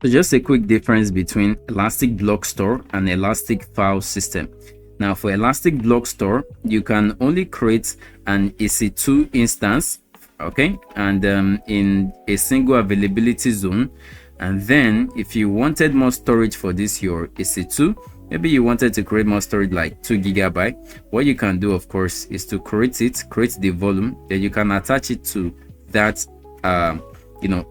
So just a quick difference between Elastic Block Store and Elastic File System. Now for Elastic Block Store, you can only create an EC2 instance, okay, and in a single availability zone. And then if you wanted more storage for this your EC2, maybe you wanted to create more storage like 2 GB, what you can do, of course, is to create the volume, then you can attach it to that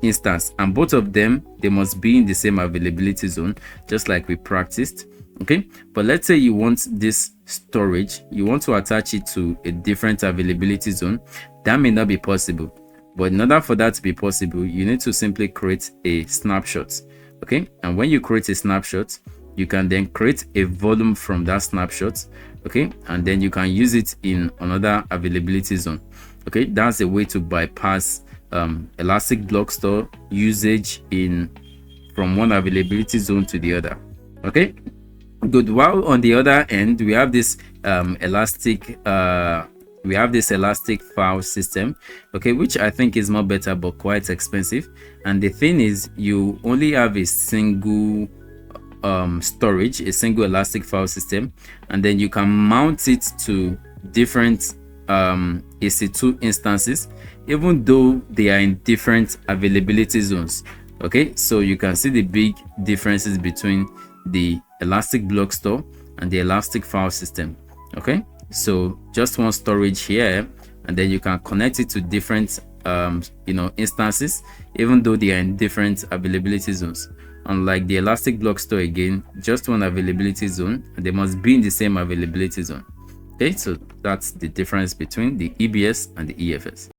instance, and both of them, they must be in the same availability zone, just like we practiced. Okay, but let's say you want this storage, you want to attach it to a different availability zone. That may not be possible, but in order for that to be possible, you need to simply create a snapshot. Okay, and when you create a snapshot, you can then create a volume from that snapshot. Okay, and then you can use it in another availability zone. Okay, that's a way to bypass Elastic Block Store usage from one availability zone to the other. Okay, good. While on the other end, we have this elastic file system, okay, which I think is more better but quite expensive. And the thing is, you only have a single storage, a single elastic file system, and then you can mount it to different EC2 instances, even though they are in different availability zones. Okay, so you can see the big differences between the Elastic Block Store and the Elastic File System. Okay, so just one storage here, and then you can connect it to different instances, even though they are in different availability zones. Unlike the Elastic Block Store, again, just one availability zone, and they must be in the same availability zone. Okay, so that's the difference between the EBS and the EFS.